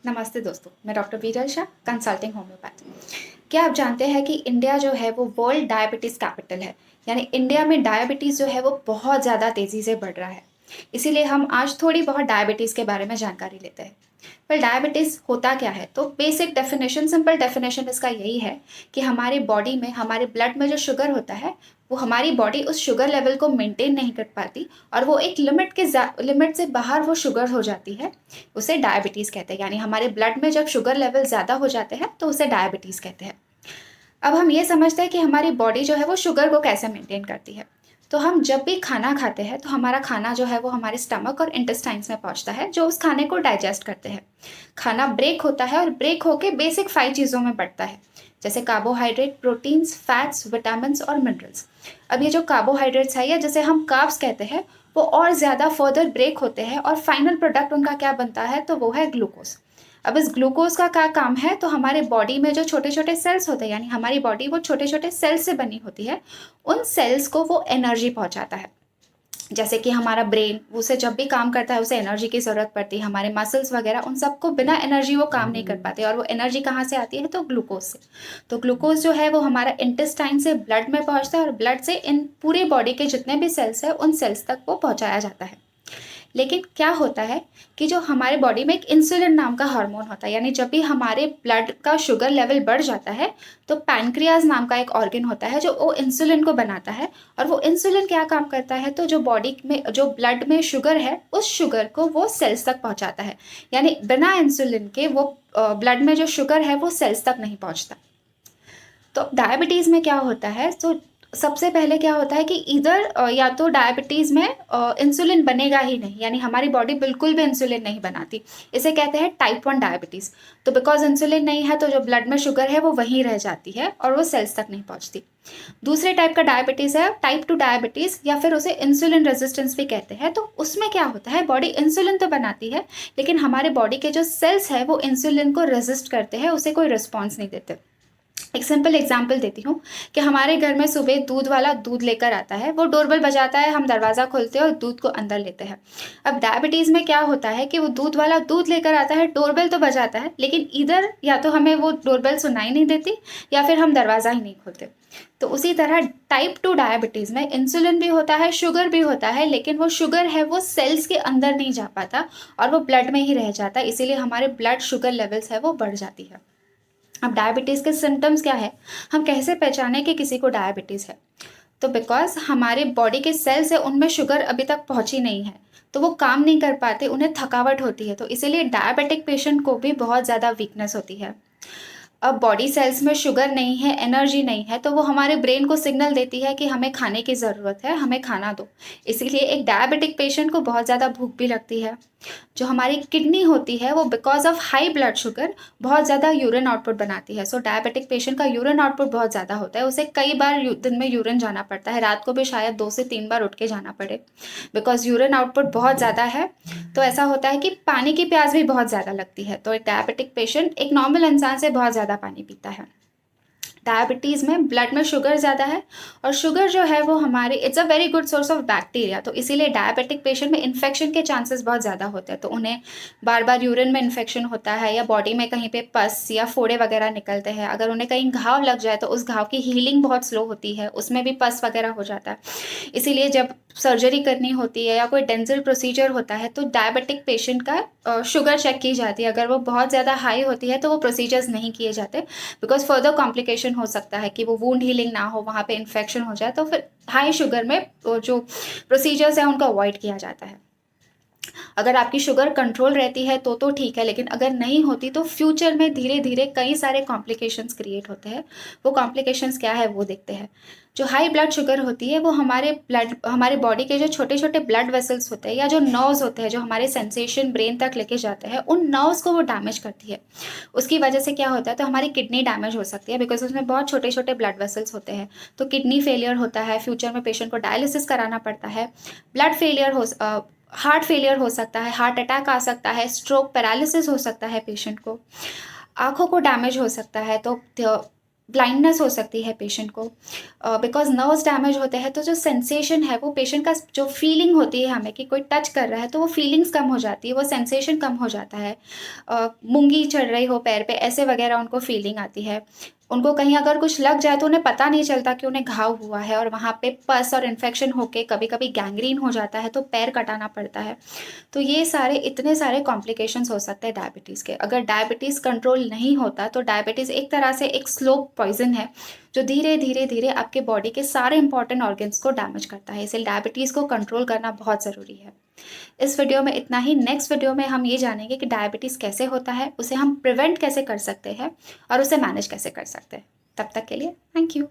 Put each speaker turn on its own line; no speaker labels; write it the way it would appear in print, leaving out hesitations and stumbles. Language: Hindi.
नमस्ते दोस्तों, मैं डॉक्टर वीरल शाह, कंसल्टिंग होम्योपैथ। क्या आप जानते हैं कि इंडिया जो है वो वर्ल्ड डायबिटीज़ कैपिटल है। यानी इंडिया में डायबिटीज़ जो है वो बहुत ज़्यादा तेज़ी से बढ़ रहा है। इसीलिए हम आज थोड़ी बहुत डायबिटीज़ के बारे में जानकारी लेते हैं। पर डायबिटीज़ होता क्या है? तो बेसिक डेफिनेशन, सिंपल डेफिनेशन इसका यही है कि हमारी बॉडी में, हमारे ब्लड में जो शुगर होता है, वो हमारी बॉडी उस शुगर लेवल को मेंटेन नहीं कर पाती और वो एक लिमिट से बाहर वो शुगर हो जाती है। उसे डायबिटीज़ कहते हैं। यानी हमारे ब्लड में जब शुगर लेवल ज़्यादा हो जाते हैं तो उसे डायबिटीज़ कहते हैं। अब हम ये समझते हैं कि हमारी बॉडी जो है वो शुगर को कैसे मेंटेन करती है। तो हम जब भी खाना खाते हैं तो हमारा खाना जो है वो हमारे स्टमक और इंटेस्टाइन्स में पहुंचता है, जो उस खाने को डाइजेस्ट करते हैं। खाना ब्रेक होता है और ब्रेक होके बेसिक 5 चीज़ों में बढ़ता है, जैसे कार्बोहाइड्रेट, प्रोटीन्स, फैट्स, विटामिन्स और मिनरल्स। अब ये जो कार्बोहाइड्रेट्स है या जिसे हम कार्ब्स कहते हैं, वो और ज़्यादा फर्दर ब्रेक होते हैं और फाइनल प्रोडक्ट उनका क्या बनता है, तो वो है ग्लूकोज। अब इस ग्लूकोज का क्या काम है, तो हमारे बॉडी में जो छोटे छोटे सेल्स होते हैं, यानी हमारी बॉडी वो छोटे छोटे सेल्स से बनी होती है, उन सेल्स को वो एनर्जी पहुंचाता है। जैसे कि हमारा ब्रेन, उसे जब भी काम करता है उसे एनर्जी की ज़रूरत पड़ती है। हमारे मसल्स वगैरह, उन सबको बिना एनर्जी वो काम नहीं कर पाते, और वो एनर्जी कहाँ से आती है, तो ग्लूकोज से। तो ग्लूकोज जो है वो हमारा इंटेस्टाइन से ब्लड में पहुंचता है और ब्लड से इन पूरी बॉडी के जितने भी सेल्स हैं उन सेल्स तक वो पहुंचाया जाता है। लेकिन क्या होता है कि जो हमारे बॉडी में एक इंसुलिन नाम का हार्मोन होता है, यानी जब भी हमारे ब्लड का शुगर लेवल बढ़ जाता है तो पैनक्रियाज नाम का एक ऑर्गन होता है जो वो इंसुलिन को बनाता है। और वो इंसुलिन क्या काम करता है, तो जो बॉडी में, जो ब्लड में शुगर है, उस शुगर को वो सेल्स तक पहुंचाता है। यानी बिना इंसुलिन के वो ब्लड में जो शुगर है वो सेल्स तक नहीं पहुंचता। तो डायबिटीज़ में क्या होता है, तो सबसे पहले क्या होता है कि इधर या तो डायबिटीज़ में इंसुलिन बनेगा ही नहीं, यानी हमारी बॉडी बिल्कुल भी इंसुलिन नहीं बनाती। इसे कहते हैं टाइप 1 डायबिटीज़। तो बिकॉज इंसुलिन नहीं है तो जो ब्लड में शुगर है वो वहीं रह जाती है और वो सेल्स तक नहीं पहुंचती। दूसरे टाइप का डायबिटीज़ है टाइप 2 डायबिटीज़, या फिर उसे इंसुलिन रेजिस्टेंस भी कहते हैं। तो उसमें क्या होता है, बॉडी इंसुलिन तो बनाती है लेकिन हमारे बॉडी के जो सेल्स है वो इंसुलिन को रेजिस्ट करते हैं, उसे कोई रिस्पॉन्स नहीं देते। एक सिंपल एग्जाम्पल देती हूँ कि हमारे घर में सुबह दूध वाला दूध लेकर आता है, वो डोरबेल बजाता है, हम दरवाज़ा खोलते हैं और दूध को अंदर लेते हैं। अब डायबिटीज़ में क्या होता है कि वो दूध वाला दूध लेकर आता है, डोरबेल तो बजाता है, लेकिन इधर या तो हमें वो डोरबेल सुनाई नहीं देती या फिर हम दरवाज़ा ही नहीं खोलते। तो उसी तरह टाइप 2 डायबिटीज़ में इंसुलिन भी होता है, शुगर भी होता है, लेकिन वो शुगर है वो सेल्स के अंदर नहीं जा पाता और वो ब्लड में ही रह जाता है, इसीलिए हमारे ब्लड शुगर लेवल्स है वो बढ़ जाती है। अब डायबिटीज़ के सिम्टम्स क्या है, हम कैसे पहचानें कि किसी को डायबिटीज़ है? तो बिकॉज हमारे बॉडी के सेल्स है उनमें शुगर अभी तक पहुंची नहीं है, तो वो काम नहीं कर पाते, उन्हें थकावट होती है। तो इसीलिए डायबिटिक पेशेंट को भी बहुत ज़्यादा वीकनेस होती है। अब बॉडी सेल्स में शुगर नहीं है, एनर्जी नहीं है, तो वो हमारे ब्रेन को सिग्नल देती है कि हमें खाने की ज़रूरत है, हमें खाना दो। इसीलिए एक डायबिटिक पेशेंट को बहुत ज़्यादा भूख भी लगती है। जो हमारी किडनी होती है वो because of high blood sugar बहुत ज़्यादा यूरिन आउटपुट बनाती है। सो डायबिटिक पेशेंट का यूरिन आउटपुट बहुत ज़्यादा होता है, उसे कई बार दिन में यूरिन जाना पड़ता है, रात को भी शायद 2 से 3 बार उठ के जाना पड़े, बिकॉज यूरिन आउटपुट बहुत ज़्यादा है। तो ऐसा होता है कि पानी की प्यास भी बहुत ज़्यादा लगती है। तो एक डायबिटिक पेशेंट एक नॉर्मल इंसान से बहुत ज़्यादा पानी पीता है। डायबिटीज़ में ब्लड में शुगर ज़्यादा है, और शुगर जो है वो हमारे, it's a very good source of bacteria. तो इसीलिए डायबिटिक पेशेंट में इन्फेक्शन के चांसेस बहुत ज़्यादा होते हैं। तो उन्हें बार बार यूरिन में इन्फेक्शन होता है, या बॉडी में कहीं पे पस या फोड़े वगैरह निकलते हैं। अगर उन्हें कहीं घाव लग जाए तो उस घाव की हीलिंग बहुत स्लो होती है, उसमें भी पस वगैरह हो जाता है। इसीलिए जब सर्जरी करनी होती है या कोई डेंटल प्रोसीजर होता है तो डायबिटिक पेशेंट का शुगर चेक की जाती है। अगर वो बहुत ज़्यादा हाई होती है तो वो प्रोसीजर्स नहीं किए जाते, बिकॉज फर्दर कॉम्प्लिकेशन हो सकता है कि वो वूंड हीलिंग ना हो, वहाँ पे इन्फेक्शन हो जाए। तो फिर हाई शुगर में वो जो प्रोसीजर्स हैं उनको अवॉइड किया जाता है। अगर आपकी शुगर कंट्रोल रहती है तो ठीक है, लेकिन अगर नहीं होती तो फ्यूचर में धीरे धीरे कई सारे कॉम्प्लिकेशंस क्रिएट होते हैं। वो कॉम्प्लिकेशंस क्या है वो देखते हैं। जो हाई ब्लड शुगर होती है वो हमारे बॉडी के जो छोटे छोटे ब्लड वेसल्स होते हैं या जो नर्व्स होते हैं जो हमारे सेंसेशन ब्रेन तक लेके जाते हैं, उन नर्व्स को वो डैमेज करती है। उसकी वजह से क्या होता है, तो हमारी किडनी डैमेज हो सकती है, बिकॉज उसमें बहुत छोटे छोटे ब्लड वेसल्स होते हैं। तो किडनी फेलियर होता है, फ्यूचर में पेशेंट को डायलिसिस कराना पड़ता है। ब्लड फेलियर हो हार्ट फेलियर हो सकता है, हार्ट अटैक आ सकता है, स्ट्रोक, पैरालिसिस हो सकता है पेशेंट को, आँखों को डैमेज हो सकता है। तो ब्लाइंडनेस हो सकती है पेशेंट को, बिकॉज नर्व्स डैमेज होते हैं तो जो सेंसेशन है वो पेशेंट का जो फीलिंग होती है हमें कि कोई टच कर रहा है तो वो फीलिंग्स कम हो जाती है, वो सेंसेशन कम हो जाता है। मूंगी चढ़ रही हो पैर पे ऐसे वगैरह उनको फीलिंग आती है। उनको कहीं अगर कुछ लग जाए तो उन्हें पता नहीं चलता कि उन्हें घाव हुआ है, और वहाँ पे पस और इन्फेक्शन होके कभी कभी गैंग्रीन हो जाता है तो पैर कटाना पड़ता है। तो ये सारे इतने सारे कॉम्प्लिकेशंस हो सकते हैं डायबिटीज़ के। अगर डायबिटीज़ कंट्रोल नहीं होता तो डायबिटीज़ एक तरह से एक स्लो पॉइजन है जो धीरे धीरे धीरे आपके बॉडी के सारे इंपॉर्टेंट ऑर्गन्स को डैमेज करता है। इसलिए डायबिटीज़ को कंट्रोल करना बहुत ज़रूरी है। इस वीडियो में इतना ही। नेक्स्ट वीडियो में हम ये जानेंगे कि डायबिटीज़ कैसे होता है, उसे हम प्रिवेंट कैसे कर सकते हैं और उसे मैनेज कैसे कर सकते हैं। तब तक के लिए थैंक यू।